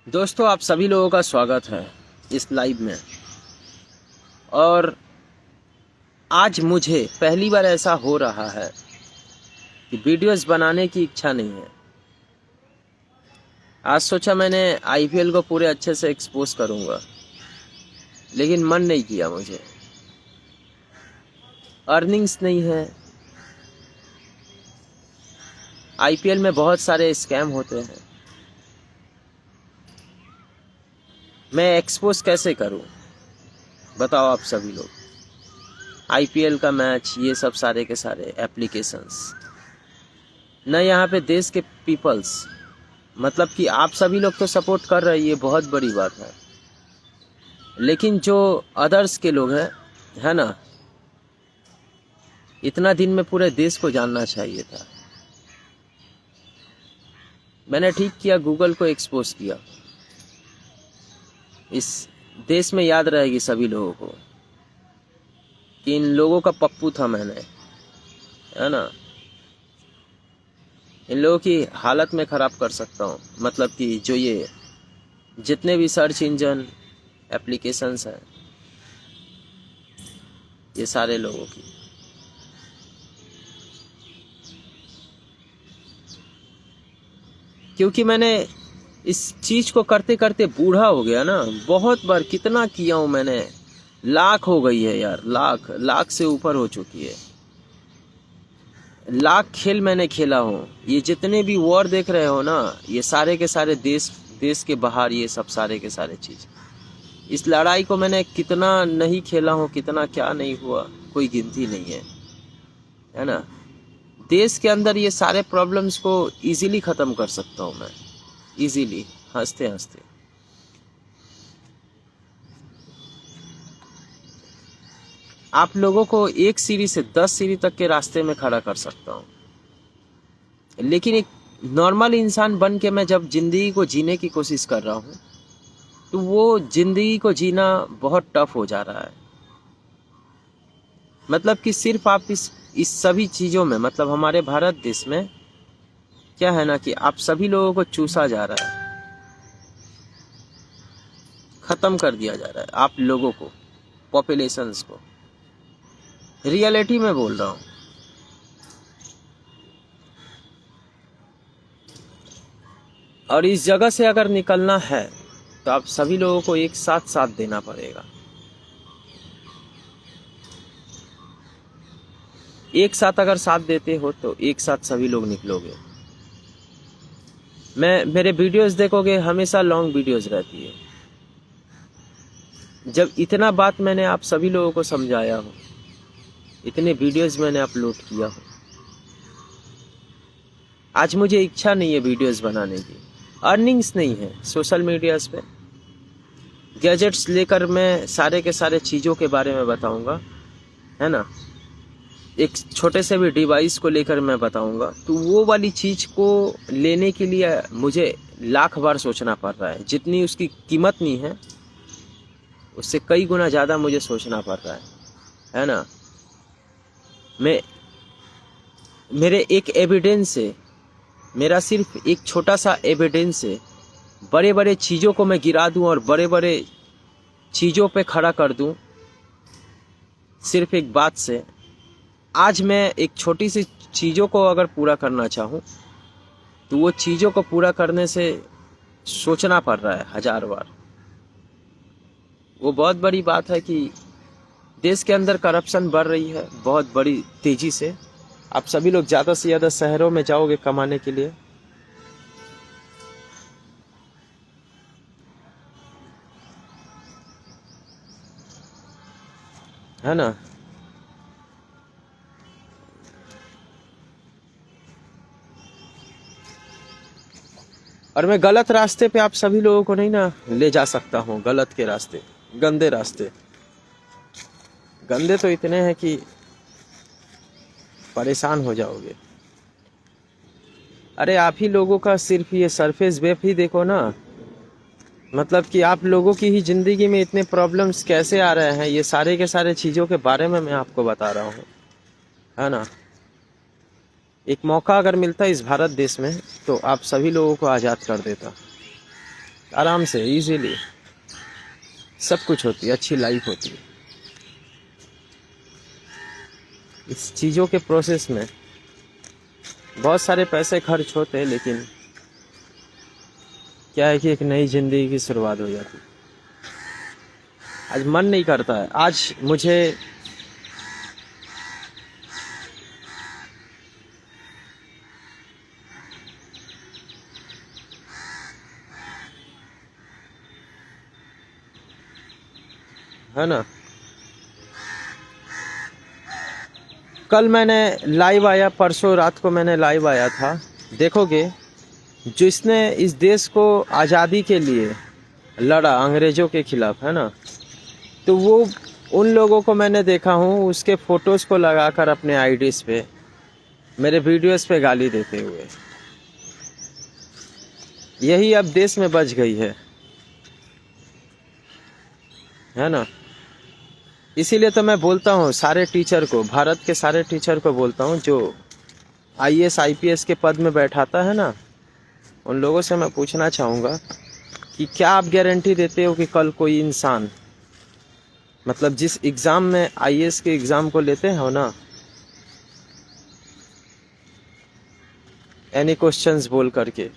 दोस्तों, आप सभी लोगों का स्वागत है इस लाइव में। और आज मुझे पहली बार ऐसा हो रहा है कि वीडियोस बनाने की इच्छा नहीं है। आज सोचा मैंने आईपीएल को पूरे अच्छे से एक्सपोज करूंगा, लेकिन मन नहीं किया मुझे। अर्निंग्स नहीं है। आईपीएल में बहुत सारे स्कैम होते हैं। मैं एक्सपोज कैसे करूं, बताओ आप सभी लोग। आईपीएल का मैच, ये सब सारे के सारे एप्लीकेशंस, न यहाँ पे देश के पीपल्स, मतलब कि आप सभी लोग तो सपोर्ट कर रहे हैं, ये बहुत बड़ी बात है। लेकिन जो अदर्स के लोग हैं, है ना, इतना दिन में पूरे देश को जानना चाहिए था। मैंने ठीक किया, गूगल को एक्सपोज किया। इस देश में याद रहेगी सभी लोगों को कि इन लोगों का पप्पू था मैंने, है ना। इन लोगों की हालत में ख़राब कर सकता हूँ, मतलब कि जो ये जितने भी सर्च इंजन एप्लीकेशंस हैं, ये सारे लोगों की। क्योंकि मैंने इस चीज़ को करते करते बूढ़ा हो गया ना। बहुत बार कितना किया हूँ मैंने, लाख हो गई है यार, लाख लाख से ऊपर हो चुकी है। लाख खेल मैंने खेला हूँ। ये जितने भी वॉर देख रहे हो ना, ये सारे के सारे देश के बाहर, ये सब सारे के सारे चीज़, इस लड़ाई को मैंने कितना नहीं खेला हूँ, कितना क्या नहीं हुआ, कोई गिनती नहीं है ना। देश के अंदर ये सारे प्रॉब्लम्स को इजीली ख़त्म कर सकता हूँ मैं, इजीली, हंसते हंसते। आप लोगों को एक सीढ़ी से 10 सीढ़ी तक के रास्ते में खड़ा कर सकता हूँ। लेकिन एक नॉर्मल इंसान बन के मैं जब ज़िंदगी को जीने की कोशिश कर रहा हूँ, तो वो ज़िंदगी को जीना बहुत टफ हो जा रहा है। मतलब कि सिर्फ आप इस सभी चीज़ों में, मतलब हमारे भारत देश में क्या है ना कि आप सभी लोगों को चूसा जा रहा है, ख़त्म कर दिया जा रहा है आप लोगों को, पॉपुलेशंस को। रियलिटी में बोल रहा हूँ। और इस जगह से अगर निकलना है तो आप सभी लोगों को एक साथ साथ देना पड़ेगा। एक साथ अगर साथ देते हो तो एक साथ सभी लोग निकलोगे। मेरे वीडियोस देखोगे, हमेशा लॉन्ग वीडियोस रहती है। जब इतना बात मैंने आप सभी लोगों को समझाया हो, इतने वीडियोस मैंने अपलोड किया हो, आज मुझे इच्छा नहीं है वीडियोस बनाने की। अर्निंग्स नहीं है सोशल मीडियाज पे। गैजेट्स लेकर मैं सारे के सारे चीज़ों के बारे में बताऊंगा, है ना। एक छोटे से भी डिवाइस को लेकर मैं बताऊंगा, तो वो वाली चीज़ को लेने के लिए मुझे लाख बार सोचना पड़ रहा है। जितनी उसकी कीमत नहीं है, उससे कई गुना ज़्यादा मुझे सोचना पड़ रहा है ना। मैं मेरे एक एविडेंस से, मेरा सिर्फ एक छोटा सा एविडेंस से बड़े बड़े चीज़ों को मैं गिरा दूं और बड़े बड़े चीज़ों पे खड़ा कर दूं, सिर्फ एक बात से। आज मैं एक छोटी सी चीज़ों को अगर पूरा करना चाहूँ, तो वो चीज़ों को पूरा करने से सोचना पड़ रहा है 1000 बार। वो बहुत बड़ी बात है कि देश के अंदर करप्शन बढ़ रही है बहुत बड़ी तेज़ी से। आप सभी लोग ज़्यादा से ज़्यादा शहरों में जाओगे कमाने के लिए, है ना। और मैं गलत रास्ते पे आप सभी लोगों को नहीं ना ले जा सकता हूँ। गलत के रास्ते, गंदे रास्ते, गंदे तो इतने हैं कि परेशान हो जाओगे। अरे आप ही लोगों का सिर्फ ये सरफेस वेब ही देखो ना, मतलब कि आप लोगों की ही ज़िंदगी में इतने प्रॉब्लम्स कैसे आ रहे हैं, ये सारे के सारे चीज़ों के बारे में मैं आपको बता रहा हूँ, है ना। एक मौका अगर मिलता इस भारत देश में, तो आप सभी लोगों को आज़ाद कर देता। आराम से इजीली सब कुछ होती है, अच्छी लाइफ होती है। इस चीज़ों के प्रोसेस में बहुत सारे पैसे खर्च होते हैं, लेकिन क्या है कि एक नई ज़िंदगी की शुरुआत हो जाती है। आज मन नहीं करता है, आज मुझे है ना, कल मैंने लाइव आया, परसों रात को मैंने लाइव आया था, देखोगे जिसने इस देश को आज़ादी के लिए लड़ा अंग्रेज़ों के खिलाफ, है ना, तो वो उन लोगों को मैंने देखा हूँ उसके फ़ोटोज़ को लगाकर अपने आईडीज़ पे, मेरे वीडियोस पे गाली देते हुए। यही अब देश में बच गई है ना। इसीलिए तो मैं बोलता हूँ सारे टीचर को, भारत के सारे टीचर को बोलता हूँ जो आईएएस आईपीएस के पद में बैठाता है ना, उन लोगों से मैं पूछना चाहूँगा कि क्या आप गारंटी देते हो कि कल कोई इंसान, मतलब जिस एग्ज़ाम में आईएएस के एग्ज़ाम को लेते हो ना, एनी क्वेश्चंस बोल करके,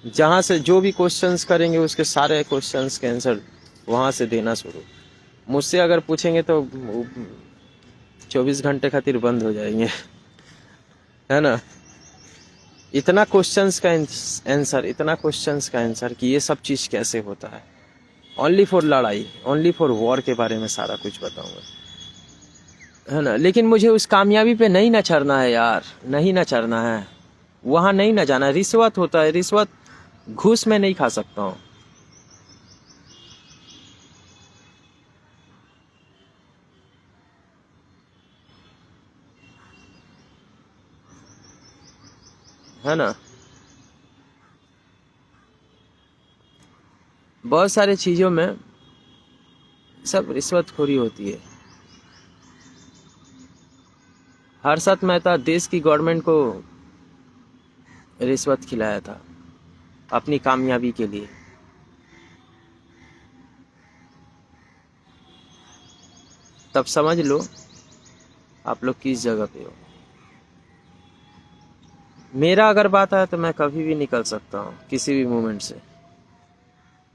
जहाँ से जो भी क्वेश्चंस करेंगे उसके सारे क्वेश्चंस के आंसर वहाँ से देना शुरू। मुझसे अगर पूछेंगे तो 24 घंटे खातिर बंद हो जाएंगे, है ना। इतना क्वेश्चंस का आंसर, इतना क्वेश्चंस का आंसर कि ये सब चीज़ कैसे होता है। ओनली फॉर लड़ाई, ओनली फॉर वॉर के बारे में सारा कुछ बताऊंगा, है ना। लेकिन मुझे उस कामयाबी पे नहीं ना चढ़ना है यार, नहीं ना चढ़ना है, वहाँ नहीं ना जाना। रिश्वत होता है, रिश्वत घूस में नहीं खा सकता हूँ, है ना। बहुत सारे चीज़ों में सब रिश्वतखोरी होती है। हर्षद मेहता देश की गवर्नमेंट को रिश्वत खिलाया था अपनी कामयाबी के लिए। तब समझ लो आप लोग किस जगह पे हो। मेरा अगर बात आए तो मैं कभी भी निकल सकता हूँ किसी भी मोमेंट से।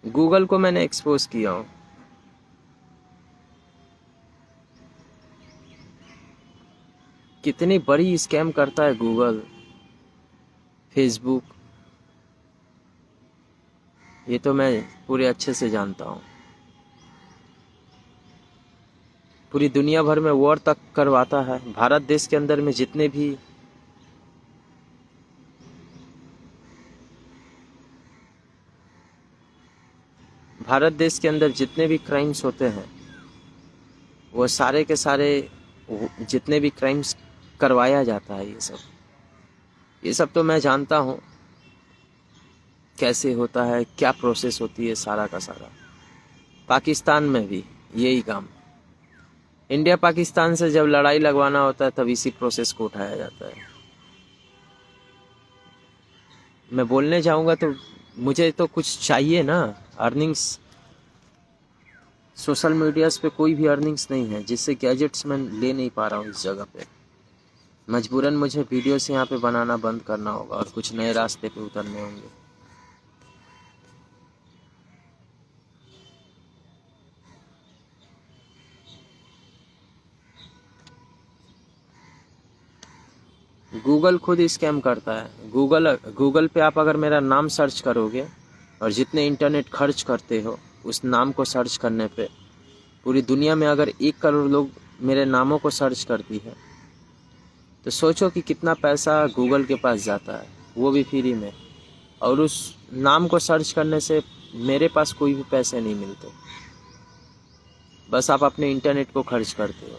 गूगल को मैंने एक्सपोज किया हूँ, कितनी बड़ी स्कैम करता है गूगल, फेसबुक, ये तो मैं पूरे अच्छे से जानता हूँ। पूरी दुनिया भर में वॉर तक करवाता है। भारत देश के अंदर में जितने भी क्राइम्स होते हैं, वो सारे के सारे, जितने भी क्राइम्स करवाया जाता है, ये सब तो मैं जानता हूँ कैसे होता है, क्या प्रोसेस होती है, सारा का सारा। पाकिस्तान में भी यही काम, इंडिया पाकिस्तान से जब लड़ाई लगवाना होता है तब इसी प्रोसेस को उठाया जाता है। मैं बोलने जाऊंगा तो मुझे तो कुछ चाहिए ना, अर्निंग्स। सोशल मीडियाज पे कोई भी अर्निंग्स नहीं है, जिससे गैजेट्स मैं ले नहीं पा रहा हूँ इस जगह पे। मजबूरन मुझे वीडियोस यहाँ पे बनाना बंद करना होगा और कुछ नए रास्ते पे उतरने होंगे। गूगल खुद स्कैम करता है। गूगल पे आप अगर मेरा नाम सर्च करोगे और जितने इंटरनेट खर्च करते हो उस नाम को सर्च करने पे, पूरी दुनिया में अगर 1 करोड़ लोग मेरे नामों को सर्च करती है तो सोचो कि कितना पैसा गूगल के पास जाता है, वो भी फ्री में। और उस नाम को सर्च करने से मेरे पास कोई भी पैसे नहीं मिलते, बस आप अपने इंटरनेट को खर्च करते हो,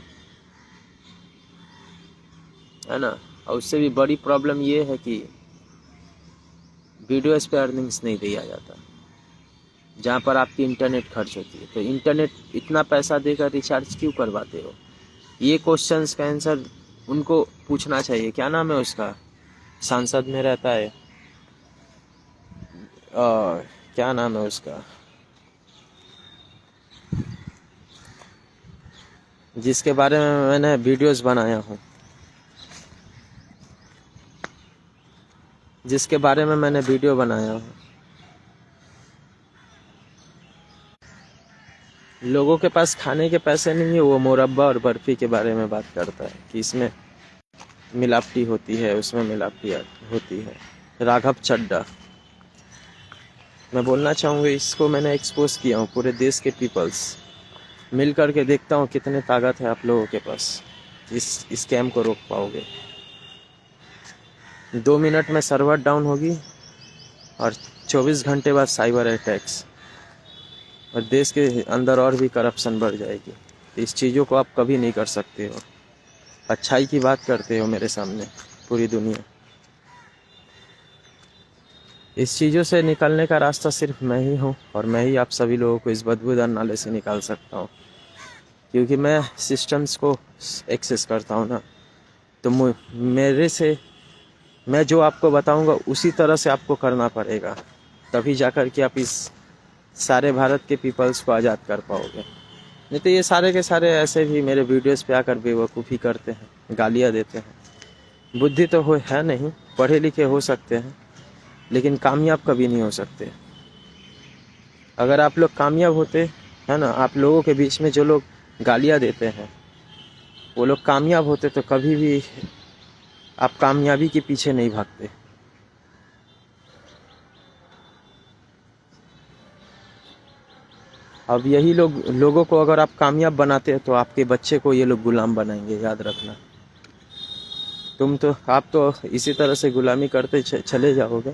है ना। और उससे भी बड़ी प्रॉब्लम ये है कि वीडियोस पे अर्निंग्स नहीं दिया जाता, जहाँ पर आपकी इंटरनेट खर्च होती है। तो इंटरनेट इतना पैसा देकर रिचार्ज क्यों करवाते हो? ये क्वेश्चंस का आंसर उनको पूछना चाहिए। क्या नाम है उसका, सांसद में रहता है, क्या नाम है उसका, जिसके बारे में मैंने वीडियोस बनाया हूँ, जिसके बारे में मैंने वीडियो बनाया हूँ। लोगों के पास खाने के पैसे नहीं है, वो मुरब्बा और बर्फी के बारे में बात करता है कि इसमें मिलावटी होती है, उसमें मिलावटी होती है। राघव चड्ढा, मैं बोलना चाहूँगा इसको मैंने एक्सपोज किया हूँ पूरे देश के पीपल्स मिल कर के, देखता हूँ कितने ताकत है आप लोगों के पास, इस स्कैम को रोक पाओगे। 2 मिनट में सर्वर डाउन होगी और 24 घंटे बाद साइबर अटैक्स, और देश के अंदर और भी करप्शन बढ़ जाएगी। इस चीज़ों को आप कभी नहीं कर सकते हो। अच्छाई की बात करते हो मेरे सामने पूरी दुनिया। इस चीज़ों से निकलने का रास्ता सिर्फ मैं ही हूँ, और मैं ही आप सभी लोगों को इस बदबूदार नाले से निकाल सकता हूँ, क्योंकि मैं सिस्टम्स को एक्सेस करता हूँ ना। तो मेरे से मैं जो आपको बताऊँगा उसी तरह से आपको करना पड़ेगा, तभी जाकर के आप इस सारे भारत के पीपल्स को आज़ाद कर पाओगे। नहीं तो ये सारे के सारे ऐसे भी मेरे वीडियोस पे आकर बेवकूफ़ी करते हैं, गालियाँ देते हैं। बुद्धि तो है नहीं, पढ़े लिखे हो सकते हैं लेकिन कामयाब कभी नहीं हो सकते। अगर आप लोग कामयाब होते है ना, आप लोगों के बीच में जो लोग गालियाँ देते हैं वो लोग कामयाब होते तो कभी भी आप कामयाबी के पीछे नहीं भागते। अब यही लोगों को अगर आप कामयाब बनाते हैं तो आपके बच्चे को ये लोग गुलाम बनाएंगे, याद रखना। आप तो इसी तरह से गुलामी करते चले जाओगे।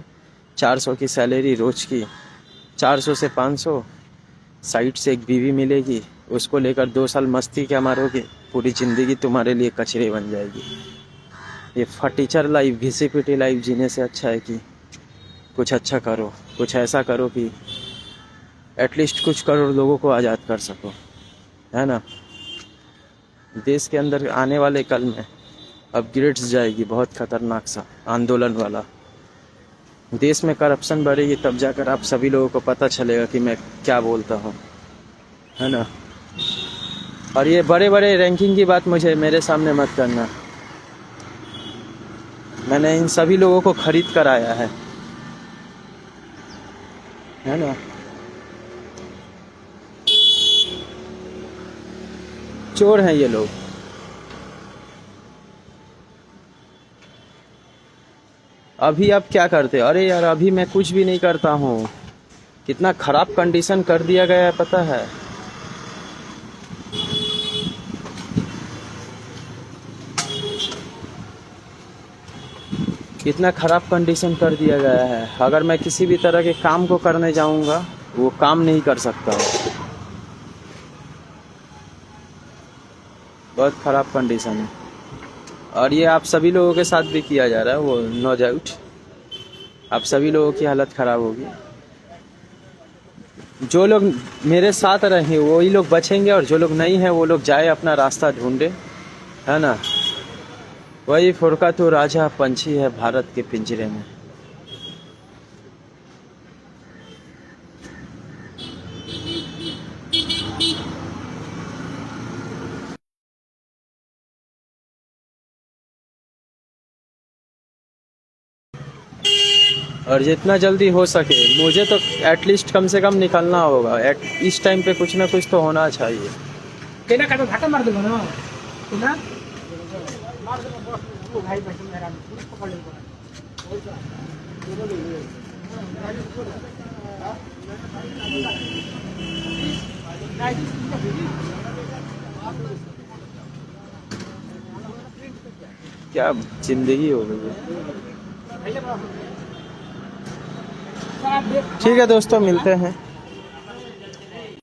400 की सैलरी रोज की, 400 से 500, साइड से एक बीवी मिलेगी, उसको लेकर 2 साल मस्ती क्या मारोगे, पूरी ज़िंदगी तुम्हारे लिए कचरे बन जाएगी। ये फटीचर लाइफ, घिसी पिटी लाइफ जीने से अच्छा है कि कुछ अच्छा करो, कुछ ऐसा करो कि एटलीस्ट कुछ करोड़ लोगों को आज़ाद कर सको, है ना। देश के अंदर आने वाले कल में अपग्रेड्स जाएगी, बहुत खतरनाक सा आंदोलन वाला। देश में करप्शन बढ़ेगी तब जाकर आप सभी लोगों को पता चलेगा कि मैं क्या बोलता हूँ, है ना। और ये बड़े बड़े रैंकिंग की बात मुझे मेरे सामने मत करना। मैंने इन सभी लोगों को खरीद कर आया है ना। चोर हैं ये लोग। अभी आप क्या करते? अरे यार अभी मैं कुछ भी नहीं करता हूँ। कितना खराब कंडीशन कर दिया गया है पता है। कितना खराब कंडीशन कर दिया गया है। अगर मैं किसी भी तरह के काम को करने जाऊंगा वो काम नहीं कर सकता हूँ। बहुत खराब कंडीशन है और ये आप सभी लोगों के साथ भी किया जा रहा है। वो नो डाउट आप सभी लोगों की हालत खराब होगी। जो लोग मेरे साथ रहे वही लोग बचेंगे और जो लोग नहीं हैं वो लोग जाए अपना रास्ता ढूंढे, है ना। वही फुरका तो राजा पंछी है भारत के पिंजरे में। और जितना जल्दी हो सके मुझे तो एटलीस्ट कम से कम निकलना होगा। इस टाइम पे कुछ ना कुछ तो होना चाहिए। क्या जिंदगी हो गई है। ठीक है दोस्तों, मिलते हैं।